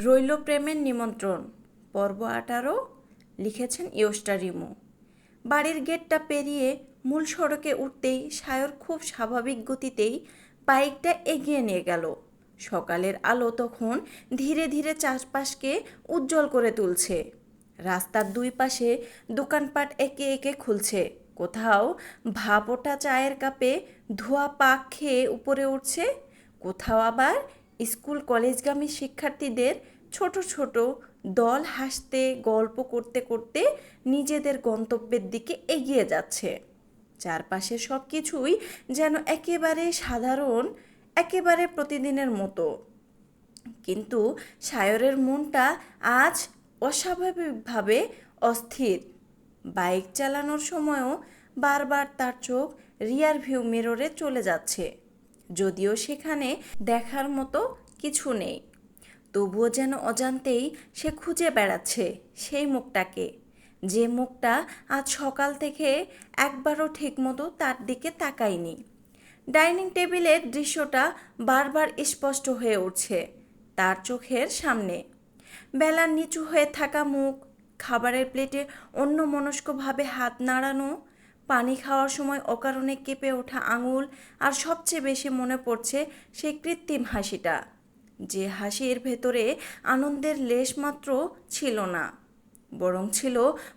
রইল প্রেমের নিমন্ত্রণ পর্ব 18 লিখেছেন ইয়োস্টা রিমু। বাড়ির গেটটা পেরিয়ে মূল সড়কে উঠতেই সায়র খুব স্বাভাবিক গতিতেই বাইকটা এগিয়ে নিয়ে গেল। সকালের আলো তখন ধীরে ধীরে চারপাশকে উজ্জ্বল করে তুলছে। রাস্তার দুই পাশে দোকানপাট একে একে খুলছে। কোথাও ভাপ ওঠা চায়ের কাপে ধোয়া পাক খেয়ে উপরে উঠছে, কোথাও আবার স্কুল কলেজগামী শিক্ষার্থীদের ছোট ছোট দল হাসতে গল্প করতে করতে নিজেদের গন্তব্যের দিকে এগিয়ে যাচ্ছে। চারপাশে সব কিছুই যেন একেবারে সাধারণ, একেবারে প্রতিদিনের মতো। কিন্তু সায়রের মনটা আজ অস্বাভাবিকভাবে অস্থির। বাইক চালানোর সময়ও বারবার তার চোখ রিয়ার ভিউ মিররে চলে যাচ্ছে, যদিও সেখানে দেখার মতো কিছু নেই। তবুও যেন অজান্তেই সে খুঁজে বেড়াচ্ছে সেই মুখটাকে, যে মুখটা আজ সকাল থেকে একবারও ঠিকমতো তার দিকে তাকায়নি। ডাইনিং টেবিলের দৃশ্যটা বারবার স্পষ্ট হয়ে উঠছে তার চোখের সামনে। বেলার নিচু হয়ে থাকা মুখ, খাবারের প্লেটে অন্যমনস্কভাবে হাত নাড়ানো, পানি খাওয়ার সময় অকারণে কেঁপে ওঠা আঙুল, আর সবচেয়ে বেশি মনে পড়ছে সেই কৃত্রিম হাসিটা, যে হাসির ভেতরে আনন্দের লেশমাত্র ছিল না, বরং ছিল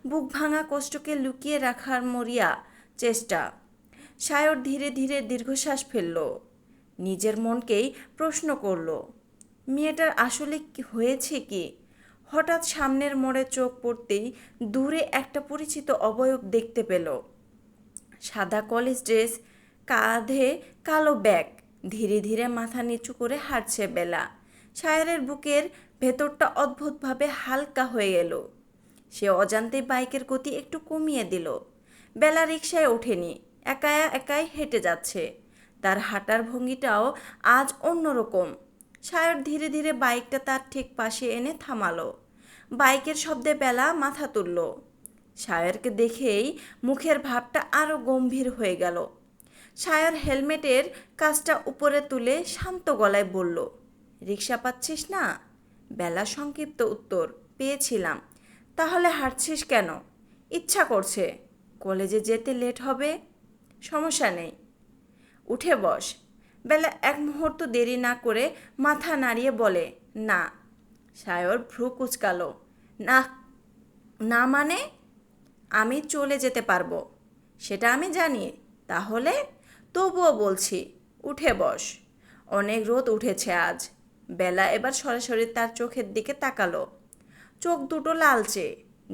বুক ভাঙা কষ্টকে লুকিয়ে রাখার মরিয়া চেষ্টা। সায়র ধীরে ধীরে দীর্ঘশ্বাস ফেলল, নিজের মনকেই প্রশ্ন করল, মেয়েটার আসলে কি হয়েছে কি। হঠাৎ সামনের মোড়ে চোখ পড়তেই দূরে একটা পরিচিত অবয়ব দেখতে পেল। সাদা কলেজ ড্রেস, কাঁধে কালো ব্যাগ, ধীরে ধীরে মাথা নিচু করে হাঁটছে বেলা। সায়রের বুকের ভেতরটা অদ্ভুতভাবে হালকা হয়ে এলো। সে অজান্তে বাইকের গতি একটু কমিয়ে দিল। বেলা রিকশায় ওঠেনি, একা একাই হেঁটে যাচ্ছে। তার হাঁটার ভঙ্গিটাও আজ অন্যরকম। সায়র ধীরে ধীরে বাইকটা তার ঠিক পাশে এনে থামালো। বাইকের শব্দে বেলা মাথা তুলল। সায়রকে দেখেই মুখের ভাবটা আরও গম্ভীর হয়ে গেল। সায়র হেলমেটের কাজটা উপরে তুলে শান্ত গলায় বলল, রিকশা পাচ্ছিস না? বেলা সংক্ষিপ্ত উত্তর, পেয়েছিলাম। তাহলে হাঁটছিস কেন? ইচ্ছা করছে। কলেজে যেতে লেট হবে। সমস্যা নেই, উঠে বস। বেলা এক মুহূর্ত দেরি না করে মাথা নাড়িয়ে বলে, না। সায়র ভ্রু কুচকালো, না। না মানে? আমি চলে যেতে পারবো, সেটা আমি জানি। তাহলে? তবুও বলছি, উঠে বস। অনেক রোদ উঠেছে আজ। বেলা এবার সরাসরি তার চোখের দিকে তাকালো। চোখ দুটো লালচে,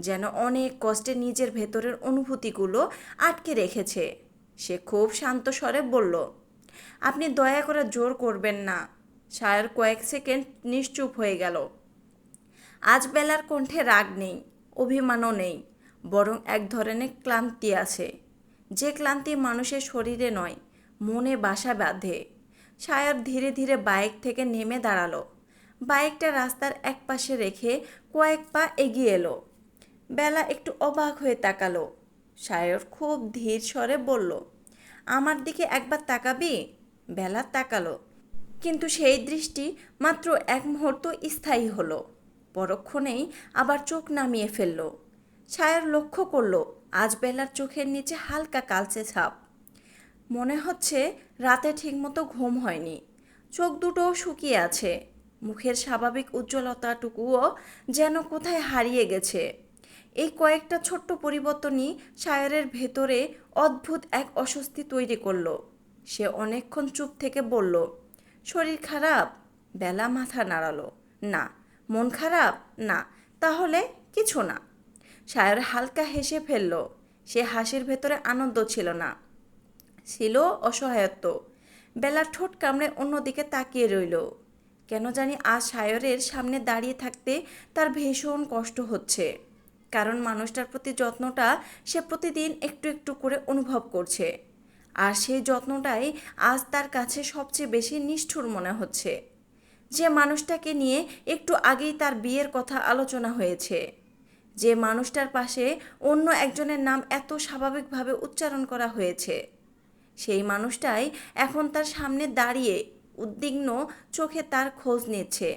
যেন অনেক কষ্টে নিজের ভেতরের অনুভূতিগুলো আটকে রেখেছে। সে খুব শান্ত স্বরে বলল, আপনি দয়া করে জোর করবেন না। সায়র কয়েক সেকেন্ড নিশ্চুপ হয়ে গেল। আজ বেলার কণ্ঠে রাগ নেই, অভিমানও নেই, বরং এক ধরনের ক্লান্তি আছে, যে ক্লান্তি মানুষের শরীরে নয়, মনে বাসা বাঁধে। সায়র ধীরে ধীরে বাইক থেকে নেমে দাঁড়ালো। বাইকটা রাস্তার এক পাশে রেখে কয়েক পা এগিয়ে এলো। বেলা একটু অবাক হয়ে তাকালো। সায়র খুব ধীর স্বরে বলল, আমার দিকে একবার তাকাবি? বেলা তাকালো, কিন্তু সেই দৃষ্টি মাত্র এক মুহূর্ত স্থায়ী হলো। পরক্ষণেই আবার চোখ নামিয়ে ফেলল। সায়র লক্ষ্য করল আজ বেলার চোখের নিচে হালকা কালচে ছাপ। মনে হচ্ছে রাতে ঠিকমতো ঘুম হয়নি। চোখ দুটোও শুকিয়ে আছে। মুখের স্বাভাবিক উজ্জ্বলতাটুকুও যেন কোথায় হারিয়ে গেছে। এই কয়েকটা ছোট্ট পরিবর্তনই সায়রের ভেতরে অদ্ভুত এক অস্বস্তি তৈরি করলো। সে অনেকক্ষণ চুপ থেকে বলল, শরীর খারাপ? বেলা মাথা নাড়ালো, না। মন খারাপ? না। তাহলে কিছু না। সায়র হালকা হেসে ফেলল। সে হাসির ভেতরে আনন্দ ছিল না, ছিল অসহায়ত্ব। বেলার ঠোঁট কামড়ে অন্যদিকে তাকিয়ে রইল। কেন জানি আজ সায়রের সামনে দাঁড়িয়ে থাকতে তার ভীষণ কষ্ট হচ্ছে। কারণ মানুষটার প্রতি যত্নটা সে প্রতিদিন একটু একটু করে অনুভব করছে। আর সেই যত্নটাই আজ তার কাছে সবচেয়ে বেশি নিষ্ঠুর মনে হচ্ছে। যে মানুষটাকে নিয়ে একটু আগেই তার বিয়ের কথা আলোচনা হয়েছে, যে মানুষটার পাশে অন্য একজনের নাম এত স্বাভাবিকভাবে উচ্চারণ করা হয়েছে, সেই মানুষটাই এখন তার সামনে দাঁড়িয়ে উদ্বিগ্ন চোখে তার খোঁজ নিচ্ছে।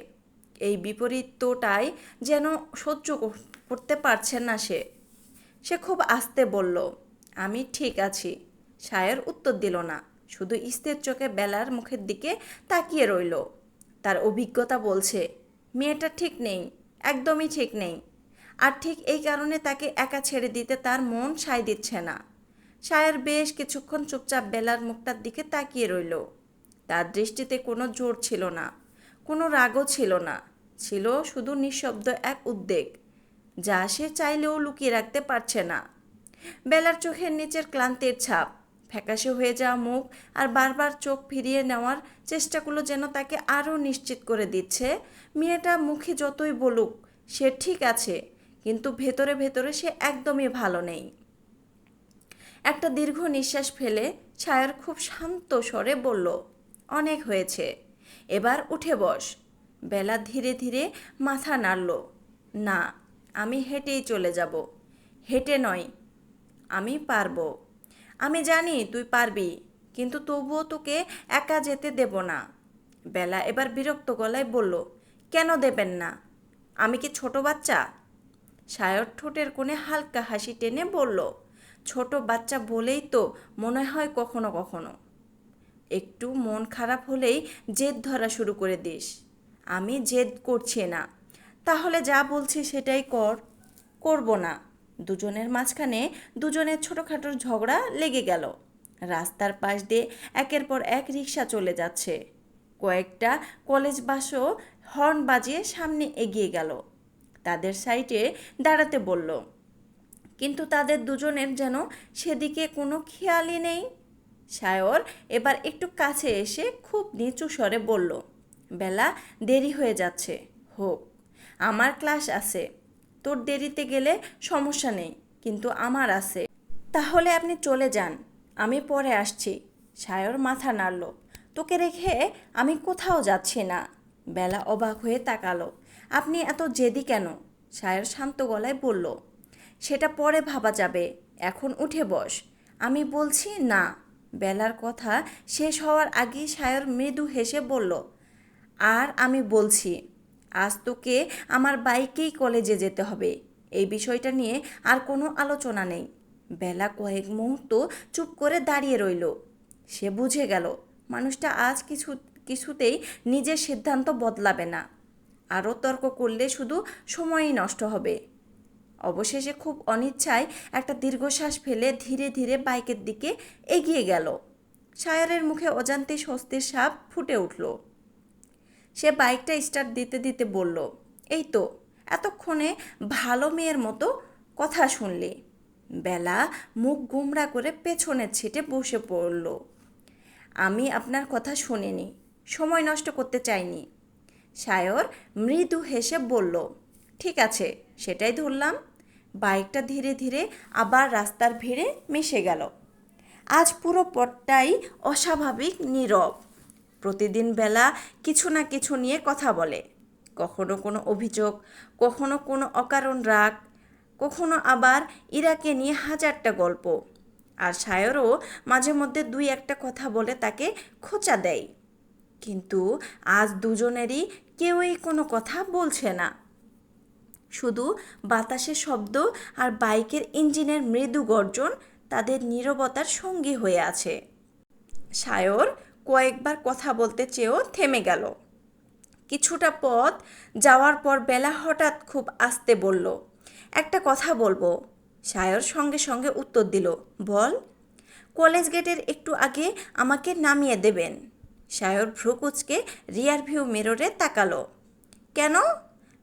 এই বিপরীতটাই যেন সহ্য করতে পারছে না সে। সে খুব আস্তে বলল, আমি ঠিক আছি। সায়র উত্তর দিল না, শুধু স্থির চোখে বেলার মুখের দিকে তাকিয়ে রইল। তার অভিজ্ঞতা বলছে মেয়েটা ঠিক নেই, একদমই ঠিক নেই। আর ঠিক এই কারণে তাকে একা ছেড়ে দিতে তার মন সায় দিচ্ছে না। সায়র বেশ কিছুক্ষণ চুপচাপ বেলার মুখটার দিকে তাকিয়ে রইল। তার দৃষ্টিতে কোনো জোর ছিল না, কোনো রাগও ছিল না, ছিল শুধু নিঃশব্দ এক উদ্বেগ, যা সে চাইলেও লুকিয়ে রাখতে পারছে না। বেলার চোখের নিচের ক্লান্তির ছাপ, ফ্যাকাশে হয়ে যাওয়া মুখ আর বারবার চোখ ফিরিয়ে নেওয়ার চেষ্টাগুলো যেন তাকে আরও নিশ্চিত করে দিচ্ছে মেয়েটা মুখে যতই বলুক সে ঠিক আছে, কিন্তু ভেতরে ভেতরে সে একদমই ভালো নেই। একটা দীর্ঘ নিঃশ্বাস ফেলে ছায়ার খুব শান্ত স্বরে বলল, অনেক হয়েছে, এবার উঠে বস। বেলা ধীরে ধীরে মাথা নাড়ল। না, আমি হেঁটেই চলে যাব। হেঁটে নয়, আমি পারবো। আমি জানি তুই পারবি, কিন্তু তবুও তোকে একা যেতে দেব না। বেলা এবার বিরক্ত গলায় বলল, কেন দেবেন না? আমি কি ছোট বাচ্চা? সায়র ঠোঁটের কোণে হালকা হাসি টেনে বলল, ছোট বাচ্চা বলেই তো মনে হয় কখনো কখনো। একটু মন খারাপ হলেই জেদ ধরা শুরু করে দিস। আমি জেদ করছি না। তাহলে যা বলছি সেটাই কর। করব না। দুজনের মাঝখানে দুজনের ছোটোখাটো ঝগড়া লেগে গেল। রাস্তার পাশ দিয়ে একের পর এক রিক্সা চলে যাচ্ছে। কয়েকটা কলেজ বাসও হর্ন বাজিয়ে সামনে এগিয়ে গেল। তাদের সাইডে দাঁড়াতে বলল, কিন্তু তাদের দুজনের যেন সেদিকে কোনো খেয়ালই নেই। সায়র এবার একটু কাছে এসে খুব নিচু স্বরে বলল, বেলা দেরি হয়ে যাচ্ছে, হোক। আমার ক্লাস আছে। তোর দেরিতে গেলে সমস্যা নেই, কিন্তু আমার আছে। তাহলে আপনি চলে যান, আমি পরে আসছি। সায়র মাথা নাড়ল। তোকে রেখে আমি কোথাও যাচ্ছি না। বেলা অবাক হয়ে তাকালো। আপনি এত জেদি কেন? সায়র শান্ত গলায় বলল, সেটা পরে ভাবা যাবে, এখন উঠে বস। আমি বলছি না। বেলার কথা শেষ হওয়ার আগেই সায়র মৃদু হেসে বলল, আর আমি বলছি, আজ তোকে আমার বাইকেই কলেজে যেতে হবে। এই বিষয়টা নিয়ে আর কোনো আলোচনা নেই। বেলা কয়েক মুহূর্ত চুপ করে দাঁড়িয়ে রইল। সে বুঝে গেল মানুষটা আজ কিছুতেই নিজের সিদ্ধান্ত বদলাবে না। আরও তর্ক করলে শুধু সময়ই নষ্ট হবে। অবশেষে খুব অনিচ্ছায় একটা দীর্ঘশ্বাস ফেলে ধীরে ধীরে বাইকের দিকে এগিয়ে গেল। সায়রের মুখে অজান্তে স্বস্তির ছাপ ফুটে উঠল। সে বাইকটা স্টার্ট দিতে দিতে বলল, এই তো এতক্ষণে ভালো মেয়ের মতো কথা শুনলি। বেলা মুখ গোমড়া করে পেছনের ছিটে বসে পড়ল। আমি আপনার কথা শুনিনি, সময় নষ্ট করতে চাইনি। সায়র মৃদু হেসে বলল, ঠিক আছে, সেটাই ধরলাম। বাইকটা ধীরে ধীরে আবার রাস্তার ভিড়ে মিশে গেল। আজ পুরো পথটাই অস্বাভাবিক নীরব। প্রতিদিন বেলা কিছু না কিছু নিয়ে কথা বলে। কখনো কোনো অভিযোগ, কখনো কোনো অকারণ রাগ, কখনো আবার ইরাকে নিয়ে হাজারটা গল্প। আর সায়রও মাঝে মধ্যে দুই একটা কথা বলে তাকে খোঁচা দেয়। কিন্তু আজ দুজনেরই কেউই কোনো কথা বলছে না। শুধু বাতাসের শব্দ আর বাইকের ইঞ্জিনের মৃদু গর্জন তাদের নীরবতার সঙ্গী হয়ে আছে। সায়র কয়েকবার কথা বলতে চেয়েও থেমে গেল। কিছুটা পথ যাওয়ার পর বেলা হঠাৎ খুব আস্তে বলল, একটা কথা বলবো। সায়র সঙ্গে সঙ্গে উত্তর দিল, বল। কলেজ গেটের একটু আগে আমাকে নামিয়ে দেবেন। সায়র ভ্রু কুঁচকে রিয়ার ভিউ মিররে তাকালো। কেন?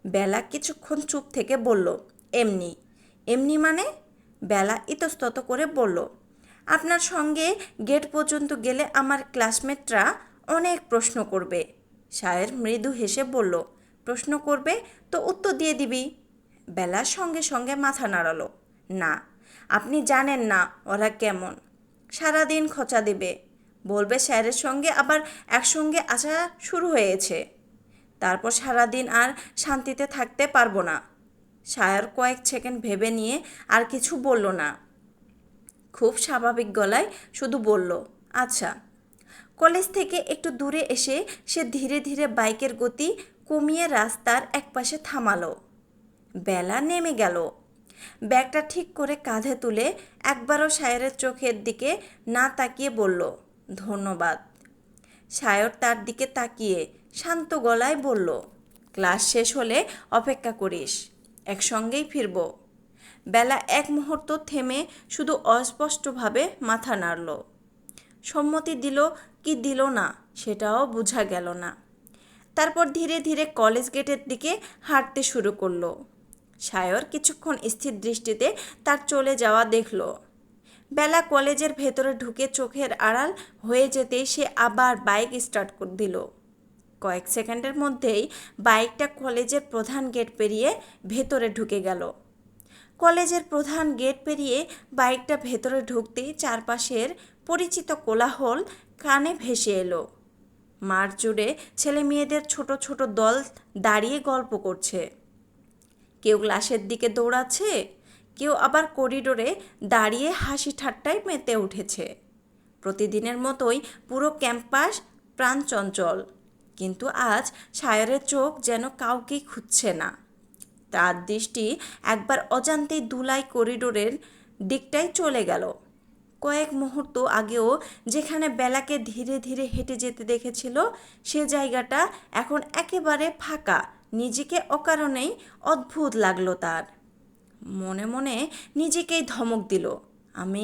বেলা কিছুক্ষণ চুপ থেকে বলল, এমনি। এমনি মানে? বেলা ইতস্তত করে বলল, আপনার সঙ্গে গেট পর্যন্ত গেলে আমার ক্লাসমেটরা অনেক প্রশ্ন করবে। সায়র মৃদু হেসে বলল, প্রশ্ন করবে তো উত্তর দিয়ে দিবি। বেলা সঙ্গে সঙ্গে মাথা নাড়ালো, না, আপনি জানেন না ওরা কেমন। সারাদিন খোঁচা দেবে, বলবে স্যারের সঙ্গে আবার একসঙ্গে আসা শুরু হয়েছে। তারপর সারাদিন আর শান্তিতে থাকতে পারবো না। সায়র কয়েক সেকেন্ড ভেবে নিয়ে আর কিছু বলল না। খুব স্বাভাবিক গলায় শুধু বলল, আচ্ছা। কলেজ থেকে একটু দূরে এসে সে ধীরে ধীরে বাইকের গতি কমিয়ে রাস্তার একপাশে থামালো। বেলা নেমে গেল। ব্যাগটা ঠিক করে কাঁধে তুলে একবারও সায়রের চোখের দিকে না তাকিয়ে বলল, ধন্যবাদ। সায়র তার দিকে তাকিয়ে শান্ত গলায় বলল, ক্লাস শেষ হলে অপেক্ষা করিস, একসঙ্গেই ফিরব। বেলা এক মুহূর্ত থেমে শুধু অস্পষ্টভাবে মাথা নাড়ল। সম্মতি দিল কি দিল না সেটাও বোঝা গেল না। তারপর ধীরে ধীরে কলেজ গেটের দিকে হাঁটতে শুরু করলো। সায়র কিছুক্ষণ স্থির দৃষ্টিতে তার চলে যাওয়া দেখল। বেলা কলেজের ভেতরে ঢুকে চোখের আড়াল হয়ে যেতেই সে আবার বাইক স্টার্ট দিল। কয়েক সেকেন্ডের মধ্যেই বাইকটা কলেজের প্রধান গেট পেরিয়ে ভেতরে ঢুকে গেল। কলেজের প্রধান গেট পেরিয়ে বাইকটা ভেতরে ঢুকতেই চারপাশের পরিচিত কোলাহল কানে ভেসে এলো। মাঠ জুড়ে ছেলে মেয়েদের ছোট ছোট দল দাঁড়িয়ে গল্প করছে। কেউ ক্লাসের দিকে দৌড়াচ্ছে, কেউ আবার করিডোরে দাঁড়িয়ে হাসি ঠাট্টায় মেতে উঠেছে। প্রতিদিনের মতোই পুরো ক্যাম্পাস প্রাণচঞ্চল, কিন্তু আজ সায়রের চোখ যেন কাউকেই খুঁজছে না। তার দৃষ্টি একবার অজান্তেই ধুলাই করিডোরের দিকটায় চলে গেল। কয়েক মুহূর্ত আগেও যেখানে বেলাকে ধীরে ধীরে হেঁটে যেতে দেখেছিল, সে জায়গাটা এখন একেবারে ফাঁকা। নিজেকে অকারণেই অদ্ভুত লাগলো তার। মনে মনে নিজেকেই ধমক দিল, আমি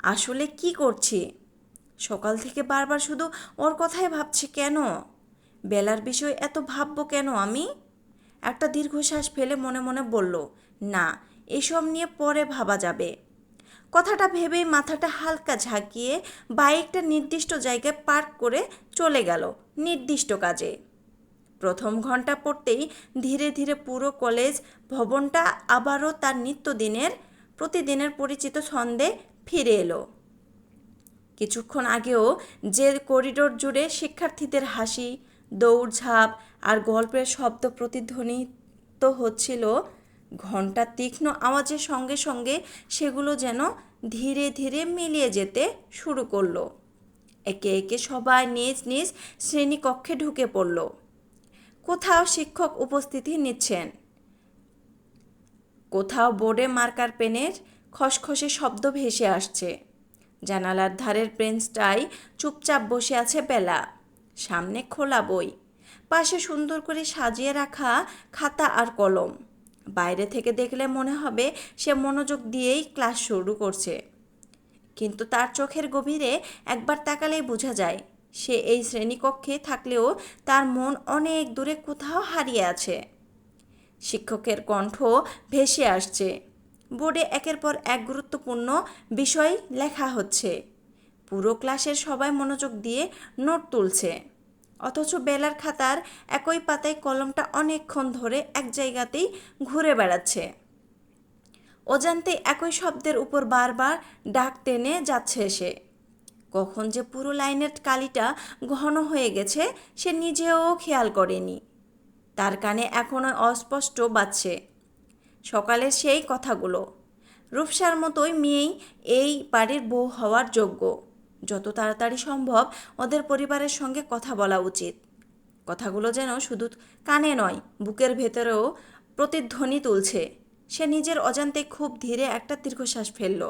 আসলে কি করছি? সকাল থেকে বারবার শুধু ওর কথাই ভাবছি কেন? বেলার বিষয় এত ভাববো কেন আমি? একটা দীর্ঘশ্বাস ফেলে মনে মনে বলল, না, এসব নিয়ে পরে ভাবা যাবে। কথাটা ভেবেই মাথাটা হালকা ঝাঁকিয়ে বাইকটা নির্দিষ্ট জায়গায় পার্ক করে চলে গেল নির্দিষ্ট কাজে। প্রথম ঘন্টা পড়তেই ধীরে ধীরে পুরো কলেজ ভবনটা আবারও তার প্রতিদিনের পরিচিত ছন্দে ফিরে এলো। কিছুক্ষণ আগেও যে করিডোর জুড়ে শিক্ষার্থীদের হাসি, দৌড়ঝাঁপ আর গল্পের শব্দ প্রতিধ্বনিত হচ্ছিল, ঘণ্টার তীক্ষ্ণ আওয়াজের সঙ্গে সঙ্গে সেগুলো যেন ধীরে ধীরে মিলিয়ে যেতে শুরু করলো। একে একে সবাই নিজ নিজ শ্রেণীকক্ষে ঢুকে পড়ল। কোথাও শিক্ষক উপস্থিতি নিচ্ছেন, কোথাও বোর্ডে মার্কার পেনের খসখসে শব্দ ভেসে আসছে। জানালার ধারের বেঞ্চটায় চুপচাপ বসে আছে বেলা, সামনে খোলা বই, পাশে সুন্দর করে সাজিয়ে রাখা খাতা আর কলম। বাইরে থেকে দেখলে মনে হবে সে মনোযোগ দিয়েই ক্লাস শুরু করছে, কিন্তু তার চোখের গভীরে একবার তাকালেই বোঝা যায় সে এই শ্রেণীকক্ষে থাকলেও তার মন অনেক দূরে কোথাও হারিয়ে আছে। শিক্ষকের কণ্ঠ ভেসে আসছে, বোর্ডে একের পর এক গুরুত্বপূর্ণ বিষয় লেখা হচ্ছে। পুরো ক্লাসের সবাই মনোযোগ দিয়ে নোট তুলছে, অথচ বেলার খাতার একই পাতায় কলমটা অনেকক্ষণ ধরে এক জায়গাতেই ঘুরে বেড়াচ্ছে। অজান্তে একই শব্দের উপর বারবার ডাক টেনে যাচ্ছে সে। কখন যে পুরো লাইনের কালিটা ঘন হয়ে গেছে সে নিজেও খেয়াল করেনি। তার কানে এখনো অস্পষ্ট বাজছে সকালের সেই কথাগুলো। রূপসার মতোই মেয়েই এই বাড়ির বউ হওয়ার যোগ্য। যত তাড়াতাড়ি সম্ভব ওদের পরিবারের সঙ্গে কথা বলা উচিত। কথাগুলো যেন শুধু কানে নয়, বুকের ভেতরেও প্রতিধ্বনি তুলছে। সে নিজের অজান্তে খুব ধীরে একটা দীর্ঘশ্বাস ফেলল।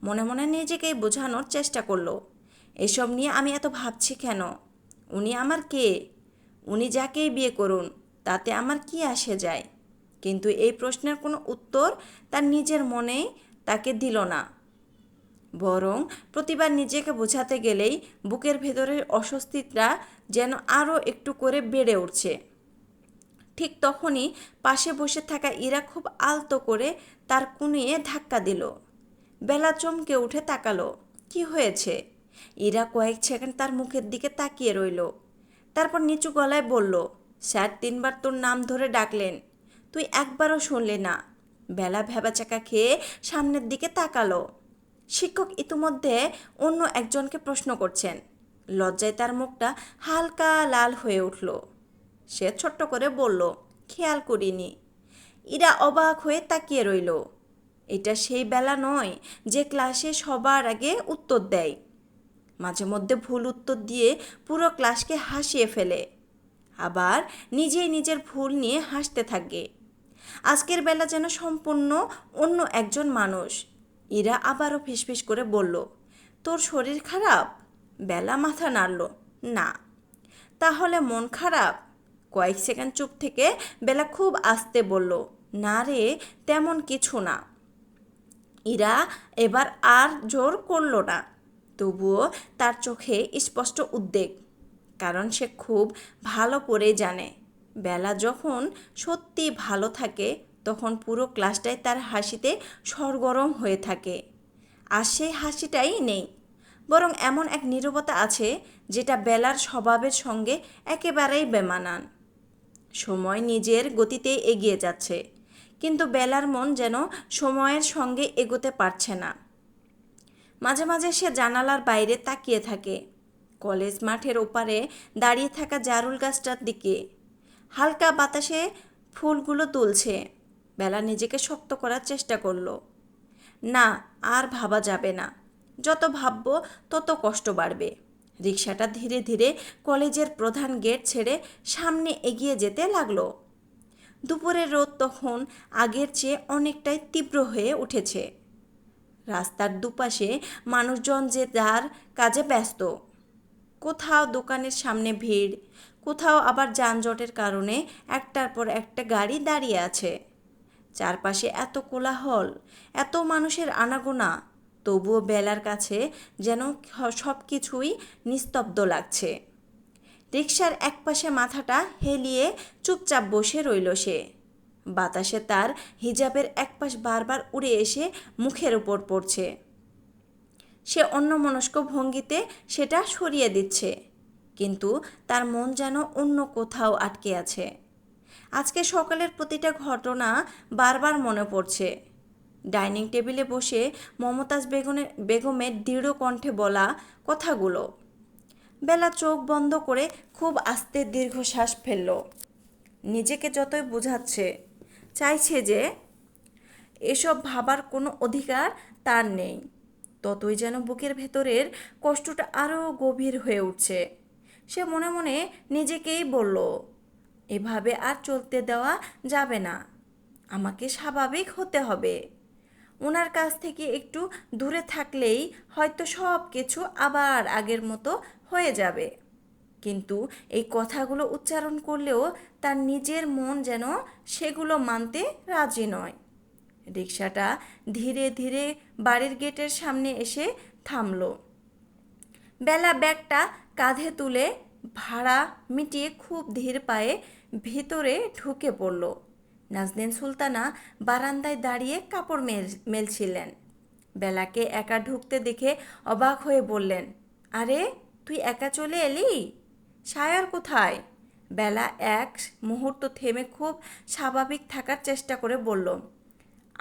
মনে মনে নিজেকেই বোঝানোর চেষ্টা করলো, এসব নিয়ে আমি এত ভাবছি কেন? উনি আমার কে? উনি যাকেই বিয়ে করুন তাতে আমার কি আসে যায়? কিন্তু এই প্রশ্নের কোনো উত্তর তার নিজের মনে তাকে দিল না। বরং প্রতিবার নিজেকে বোঝাতে গেলেই বুকের ভেতরের অস্বস্তিটা যেন আরও একটু করে বেড়ে উঠছে। ঠিক তখনই পাশে বসে থাকা ইরা খুব আলতো করে তার কুনিয়ে ধাক্কা দিল। বেলা চমকে উঠে তাকালো, কি হয়েছে? ইরা কয়েক সেকেন্ড তার মুখের দিকে তাকিয়ে রইল, তারপর নিচু গলায় বলল, স্যার 3বার তোর নাম ধরে ডাকলেন, তুই একবারও শুনলি না। বেলা ভ্যাবাচাকা খেয়ে সামনের দিকে তাকালো। শিক্ষক ইতিমধ্যে অন্য একজনকে প্রশ্ন করছেন। লজ্জায় তার মুখটা হালকা লাল হয়ে উঠল। সে ছোট্ট করে বলল, খেয়াল করিনি। ইরা অবাক হয়ে তাকিয়ে রইল। এটা সেই বেলা নয় যে ক্লাসে সবার আগে উত্তর দেয়, মাঝে মধ্যে ভুল উত্তর দিয়ে পুরো ক্লাসকে হাসিয়ে ফেলে। আবার নিজেই নিজের ভুল নিয়ে হাসতে থাকে। আজকের বেলা যেন সম্পূর্ণ অন্য একজন মানুষ। ইরা আবারও ফিসফিস করে বলল, তোর শরীর খারাপ? বেলা মাথা নাড়ল, না। তাহলে মন খারাপ? কয়েক সেকেন্ড চুপ থেকে বেলা খুব আস্তে বলল, না রে, তেমন কিছু না। ইরা এবার আর জোর করল না, তবুও তার চোখে স্পষ্ট উদ্বেগ, কারণ সে খুব ভালো করে জানে বেলা যখন সত্যি ভালো থাকে তখন পুরো ক্লাসটাই তার হাসিতে সরগরম হয়ে থাকে। আর সেই হাসিটাই নেই, বরং এমন এক নীরবতা আছে যেটা বেলার স্বভাবের সঙ্গে একেবারেই বেমানান। সময় নিজের গতিতে এগিয়ে যাচ্ছে, কিন্তু বেলার মন যেন সময়ের সঙ্গে এগোতে পারছে না। মাঝে মাঝে সে জানালার বাইরে তাকিয়ে থাকে, কলেজ মাঠের ওপারে দাঁড়িয়ে থাকা জারুল গাছটার দিকে। হালকা বাতাসে ফুলগুলো তুলছে। বেলা নিজেকে শক্ত করার চেষ্টা করলো। না, আর ভাবা যাবে না। যত ভাববো তত কষ্ট বাড়বে। রিকশাটা ধীরে ধীরে কলেজের প্রধান গেট ছেড়ে সামনে এগিয়ে যেতে লাগলো। দুপুরের রোদ তখন আগের চেয়ে অনেকটাই তীব্র হয়ে উঠেছে। রাস্তার দুপাশে মানুষজন যে যার কাজে ব্যস্ত। কোথাও দোকানের সামনে ভিড়, কোথাও আবার যানজটের কারণে একটার পর একটা গাড়ি দাঁড়িয়ে আছে। চারপাশে এত কোলাহল, এত মানুষের আনাগোনা, তবুও বেলার কাছে যেন সব কিছুই নিস্তব্ধ লাগছে। রিকশার একপাশে মাথাটা হেলিয়ে চুপচাপ বসে রইল সে। বাতাসে তার হিজাবের একপাশ বারবার উড়ে এসে মুখের ওপর পড়ছে। সে অন্যমনস্ক ভঙ্গিতে সেটা সরিয়ে দিচ্ছে, কিন্তু তার মন যেন অন্য কোথাও আটকে আছে। আজকে সকালের প্রতিটা ঘটনা বারবার মনে পড়ছে। ডাইনিং টেবিলে বসে মমতাজ বেগমের দৃঢ় কণ্ঠে বলা কথাগুলো। বেলা চোখ বন্ধ করে খুব আস্তে দীর্ঘশ্বাস ফেলল। নিজেকে যতই বোঝাচ্ছে, চাইছে যে এসব ভাবার কোনো অধিকার তার নেই, ততই যেন বুকের ভেতরের কষ্টটা আরও গভীর হয়ে উঠছে। সে মনে মনে নিজেকেই বলল, এভাবে আর চলতে দেওয়া যাবে না, আমাকে স্বাভাবিক হতে হবে। ওনার কাছ থেকে একটু দূরে থাকলেই হয়তো সব কিছু আবার আগের মতো হয়ে যাবে। কিন্তু এই কথাগুলো উচ্চারণ করলেও তার নিজের মন যেন সেগুলো মানতে রাজি নয়। রিকশাটা ধীরে ধীরে বাড়ির গেটের সামনে এসে থামল। বেলা ব্যাগটা কাঁধে তুলে ভাড়া মিটিয়ে খুব ধীর পায়ে ভিতরে ঢুকে পড়ল। নাজনীন সুলতানা বারান্দায় দাঁড়িয়ে কাপড় মেলছিলেন। বেলাকে একা ঢুকতে দেখে অবাক হয়ে বললেন, আরে তুই একা চলে এলি? সায়র কোথায়? বেলা এক মুহূর্ত থেমে খুব স্বাভাবিক থাকার চেষ্টা করে বলল,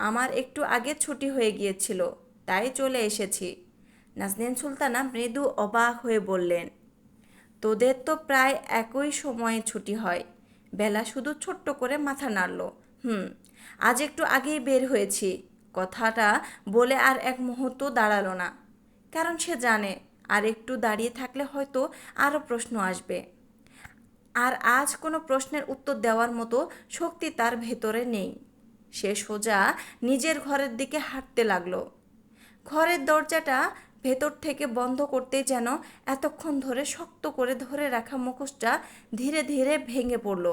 আমার একটু আগে ছুটি হয়ে গিয়েছিল, তাই চলে এসেছি। নাজনীন সুলতানা মৃদু অবাক হয়ে বললেন, তোদের তো প্রায় একই সময়ে ছুটি হয়। বেলা শুধু ছোট্ট করে মাথা নাড়ল। আজ একটু আগেই বের হয়েছি। কথাটা বলে আর এক মুহূর্ত দাঁড়ালো না, কারণ সে জানে আর একটু দাঁড়িয়ে থাকলে হয়তো আরও প্রশ্ন আসবে। আর আজ কোনো প্রশ্নের উত্তর দেওয়ার মতো শক্তি তার ভেতরে নেই। সে সোজা নিজের ঘরের দিকে হাঁটতে লাগলো। ঘরের দরজাটা ভেতর থেকে বন্ধ করতেই যেন এতক্ষণ ধরে শক্ত করে ধরে রাখা মুখোশটা ধীরে ধীরে ভেঙে পড়ল।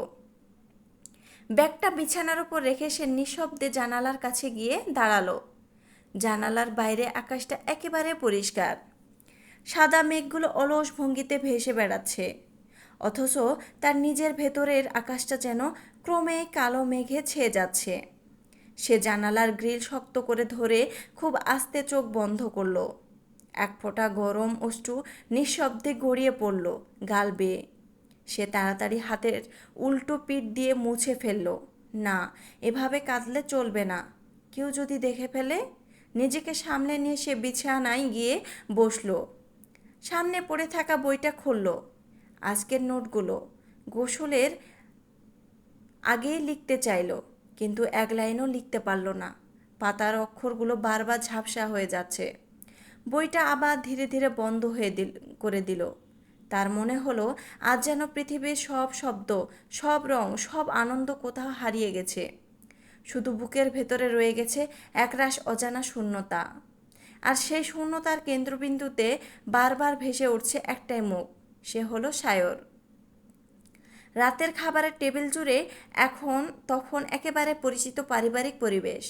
ব্যাগটা বিছানার উপর রেখে সে নিঃশব্দে জানালার কাছে গিয়ে দাঁড়ালো। জানালার বাইরে আকাশটা একেবারে পরিষ্কার। সাদা মেঘগুলো অলস ভঙ্গিতে ভেসে বেড়াচ্ছে, অথচ তার নিজের ভেতরের আকাশটা যেন ক্রমে কালো মেঘে ছেয়ে যাচ্ছে। সে জানালার গ্রিল শক্ত করে ধরে খুব আস্তে চোখ বন্ধ করল। এক ফোঁটা গরম অশ্রু নিঃশব্দে গড়িয়ে পড়ল গাল বেয়ে। সে তাড়াতাড়ি হাতের উল্টো পিঠ দিয়ে মুছে ফেলল। না, এভাবে কাঁদলে চলবে না। কেউ যদি দেখে ফেলে? নিজেকে সামলে নিয়ে সে বিছানায় গিয়ে বসল। সামনে পড়ে থাকা বইটা খুলল। আজকের নোটগুলো গোসলের আগেই লিখতে চাইল, কিন্তু এক লাইনও লিখতে পারল না। পাতার অক্ষরগুলো বারবার ঝাপসা হয়ে যাচ্ছে। বইটা আবার ধীরে ধীরে বন্ধ করে দিল। তার মনে হলো আজ যেন পৃথিবীর সব শব্দ, সব রং, সব আনন্দ কোথাও হারিয়ে গেছে। শুধু বুকের ভেতরে রয়ে গেছে একরাশ অজানা শূন্যতা। আর সেই শূন্যতার কেন্দ্রবিন্দুতে বারবার ভেসে উঠছে একটাই মুখ, সে হলো সায়র। রাতের খাবারের টেবিল জুড়ে এখন তখন একেবারে পরিচিত পারিবারিক পরিবেশ।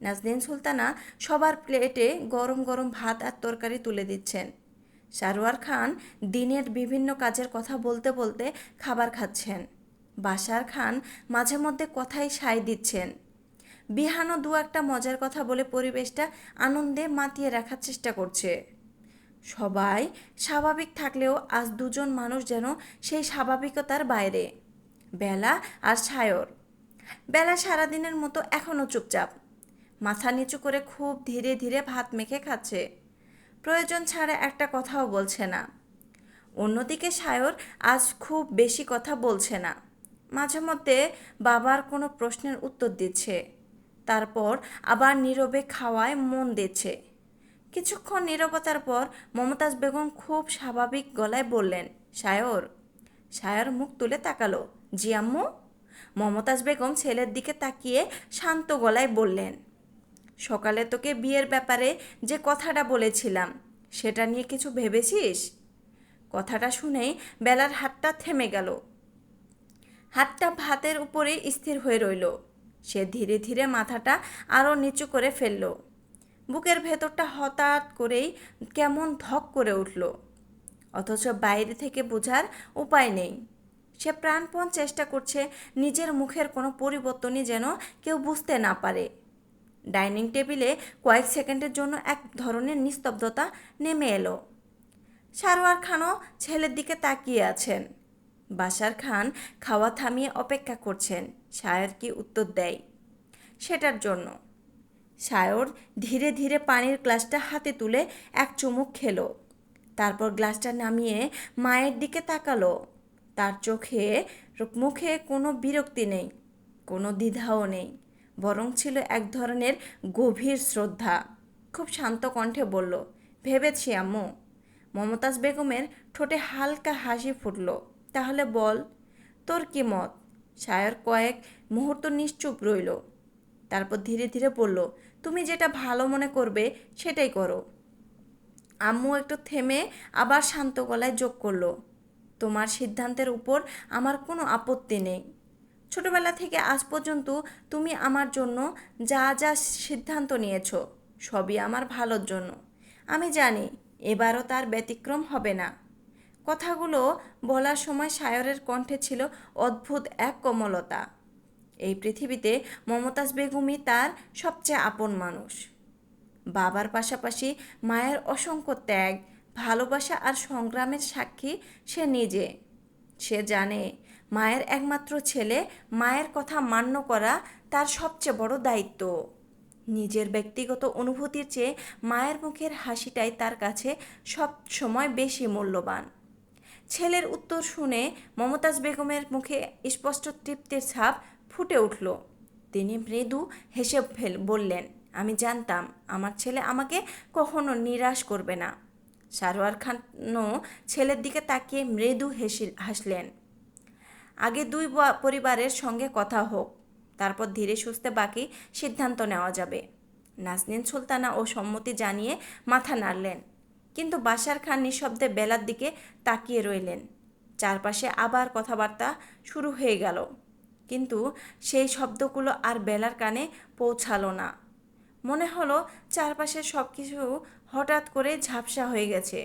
নাজনীন সুলতানা সবার প্লেটে গরম গরম ভাত আর তরকারি তুলে দিচ্ছেন। সারোয়ার খান দিনের বিভিন্ন কাজের কথা বলতে বলতে খাবার খাচ্ছেন। বাশার খান মাঝে মধ্যে কথায় সায় দিচ্ছেন। বিহানও দু একটা মজার কথা বলে পরিবেশটা আনন্দে মাতিয়ে রাখার চেষ্টা করছে। সবাই স্বাভাবিক থাকলেও আজ দুজন মানুষ যেন সেই স্বাভাবিকতার বাইরে, বেলা আর সায়র। বেলা সারাদিনের মতো এখনও চুপচাপ, মাথা নিচু করে খুব ধীরে ধীরে ভাত মেখে খাচ্ছে, প্রয়োজন ছাড়া একটা কথাও বলছে না। অন্যদিকে সায়র আজ খুব বেশি কথা বলছে না, মাঝে মধ্যে বাবার কোনো প্রশ্নের উত্তর দিচ্ছে, তারপর আবার নীরবে খাওয়ায় মন দিচ্ছে। কিছুক্ষণ নীরবতার পর মমতাজ বেগম খুব স্বাভাবিক গলায় বললেন, সায়র। সায়র মুখ তুলে তাকালো, জি আম্মু। মমতাজ বেগম ছেলের দিকে তাকিয়ে শান্ত গলায় বললেন, সকালে তোকে বিয়ের ব্যাপারে যে কথাটা বলেছিলাম সেটা নিয়ে কিছু ভেবেছিস? কথাটা শুনেই বেলার হাতটা থেমে গেল। হাতটা ভাতের উপরেই স্থির হয়ে রইল। সে ধীরে ধীরে মাথাটা আরও নিচু করে ফেলল। বুকের ভেতরটা হঠাৎ করেই কেমন ধক করে উঠল, অথচ বাইরে থেকে বোঝার উপায় নেই। সে প্রাণপণ চেষ্টা করছে নিজের মুখের কোনো পরিবর্তনই যেন কেউ বুঝতে না পারে। ডাইনিং টেবিলে কয়েক সেকেন্ডের জন্য এক ধরনের নিস্তব্ধতা নেমে এলো। সারোয়ার খানও ছেলের দিকে তাকিয়ে আছেন। বাশার খান খাওয়া থামিয়ে অপেক্ষা করছেন সায়র কি উত্তর দেয় সেটার জন্য। সায়র ধীরে ধীরে পানির গ্লাসটা হাতে তুলে এক চুমুক খেলো, তারপর গ্লাসটা নামিয়ে মায়ের দিকে তাকালো। তার চোখে মুখে কোনো বিরক্তি নেই, কোনো দ্বিধাও নেই, বরং ছিল এক ধরনের গভীর শ্রদ্ধা। খুব শান্ত কণ্ঠে বলল, ভেবেছি আম্মু। মমতাজ বেগমের ঠোঁটে হালকা হাসি ফুটল, তাহলে বল, তোর কি মত? সায়র কয়েক মুহূর্ত নিশ্চুপ রইল, তারপর ধীরে ধীরে বলল, তুমি যেটা ভালো মনে করবে সেটাই করো। আম্মু একটু থেমে আবার শান্ত গলায় যোগ করলো, তোমার সিদ্ধান্তের উপর আমার কোনো আপত্তি নেই। ছোটবেলা থেকে আজ পর্যন্ত তুমি আমার জন্য যা যা সিদ্ধান্ত নিয়েছো সবই আমার ভালোর জন্য। আমি জানি এবারও তার ব্যতিক্রম হবে না। কথাগুলো বলার সময় সায়রের কণ্ঠে ছিল অদ্ভুত এক কোমলতা। এই পৃথিবীতে মমতাজ বেগমই তার সবচেয়ে আপন মানুষ। বাবার পাশাপাশি মায়ের অসংখ্য ত্যাগ, ভালোবাসা আর সংগ্রামের সাক্ষী সে নিজে। সে জানে মায়ের একমাত্র ছেলে, মায়ের কথা মান্য করা তার সবচেয়ে বড় দায়িত্ব। নিজের ব্যক্তিগত অনুভূতির চেয়ে মায়ের মুখের হাসিটাই তার কাছে সব সময় বেশি মূল্যবান। ছেলের উত্তর শুনে মমতাজ বেগমের মুখে স্পষ্ট তৃপ্তির ছাপ ফুটে উঠল। তিনি মৃদু হেসে বললেন, আমি জানতাম আমার ছেলে আমাকে কখনো নিরাশ করবে না। সারোয়ার খানও ছেলের দিকে তাকিয়ে মৃদু হাসলেন। আগে দুই পরিবারের সঙ্গে কথা হোক, তারপর ধীরে সুস্থে বাকি সিদ্ধান্ত নেওয়া যাবে। নাজনীন সুলতানা ও সম্মতি জানিয়ে মাথা নাড়লেন, কিন্তু বাশার খান নিঃশব্দে বেলার দিকে তাকিয়ে রইলেন। চারপাশে আবার কথাবার্তা শুরু হয়ে গেল, কিন্তু সেই শব্দগুলো আর বেলার কানে পৌঁছালো না। মনে হলো চারপাশের সব কিছু হঠাৎ করে ঝাপসা হয়ে গেছে।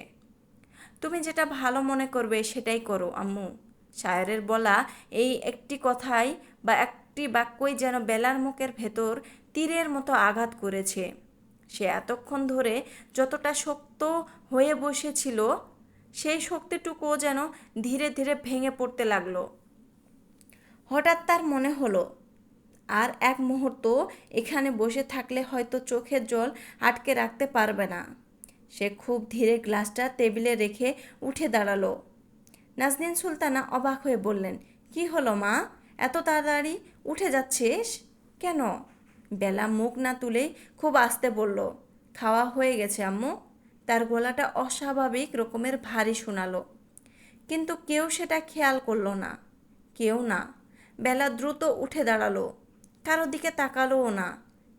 তুমি যেটা ভালো মনে করবে সেটাই করো আম্মু। শায়রের বলা এই একটি কথাই বা একটি বাক্যই যেন বেলার মুখের ভেতর তীরের মতো আঘাত করেছে। সে এতক্ষণ ধরে যতটা শক্ত হয়ে বসেছিল সেই শক্তিটুকুও যেন ধীরে ধীরে ভেঙে পড়তে লাগলো। হঠাৎ তার মনে হলো আর এক মুহূর্ত এখানে বসে থাকলে হয়তো চোখের জল আটকে রাখতে পারবে না। সে খুব ধীরে গ্লাসটা টেবিলে রেখে উঠে দাঁড়ালো। নাজনীন সুলতানা অবাক হয়ে বললেন, কি হলো মা, এত তাড়াতাড়ি উঠে যাচ্ছিস কেন? বেলা মুখ না তুলেই খুব আস্তে বলল, খাওয়া হয়ে গেছে আম্মু। তার গলাটা অস্বাভাবিক রকমের ভারী শোনালো। কিন্তু কেউ সেটা খেয়াল করলো না। কেউ না। বেলা দ্রুত উঠে দাঁড়ালো, কারো দিকে তাকালোও না।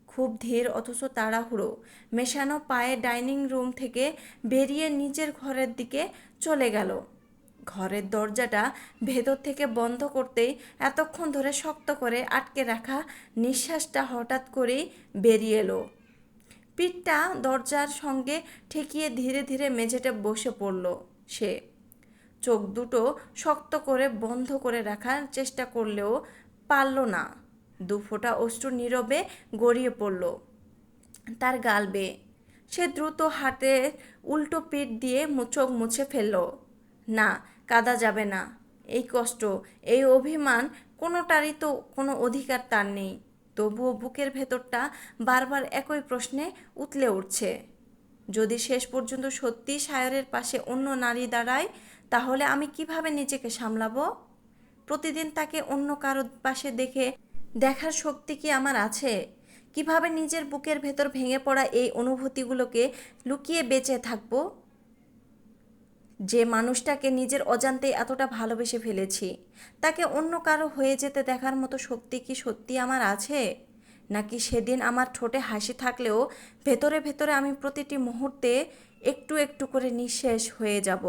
খুব ধীর অথচ তাড়াহুড়ো মেশানো পায়ে ডাইনিং রুম থেকে বেরিয়ে নিজের ঘরের দিকে চলে গেল। ঘরের দরজাটা ভেতর থেকে বন্ধ করতেই এতক্ষণ ধরে শক্ত করে আটকে রাখা নিঃশ্বাসটা হঠাৎ করেই বেরিয়ে এলো। পিঠটা দরজার সঙ্গে ঠেকিয়ে ধীরে ধীরে মেঝেতে বসে পড়ল সে। চোখ দুটো শক্ত করে বন্ধ করে রাখার চেষ্টা করলেও পারল না। দুফোঁটা অশ্রু নীরবে গড়িয়ে পড়ল তার গাল বেয়ে। সে দ্রুত হাতের উল্টো পিঠ দিয়ে চোখ মুছে ফেলল। না, কাঁদা যাবে না। এই কষ্ট, এই অভিমান কোনোটারই তো কোনো অধিকার তার নেই। তবুও বুকের ভেতরটা বারবার একই প্রশ্নে উতলে উঠছে। যদি শেষ পর্যন্ত সত্যি সায়রের পাশে অন্য নারী দাঁড়ায়, তাহলে আমি কিভাবে নিজেকে সামলাবো? প্রতিদিন তাকে অন্য কারো পাশে দেখার শক্তি কি আমার আছে? কিভাবে নিজের বুকের ভেতর ভেঙে পড়া এই অনুভূতিগুলোকে লুকিয়ে বেঁচে থাকবো? যে মানুষটাকে নিজের অজান্তেই এতটা ভালোবেসে ফেলেছি, তাকে অন্য কারো হয়ে যেতে দেখার মতো শক্তি কি সত্যি আমার আছে? নাকি সেদিন আমার ঠোঁটে হাসি থাকলেও ভেতরে ভেতরে আমি প্রতিটি মুহূর্তে একটু একটু করে নিঃশেষ হয়ে যাব?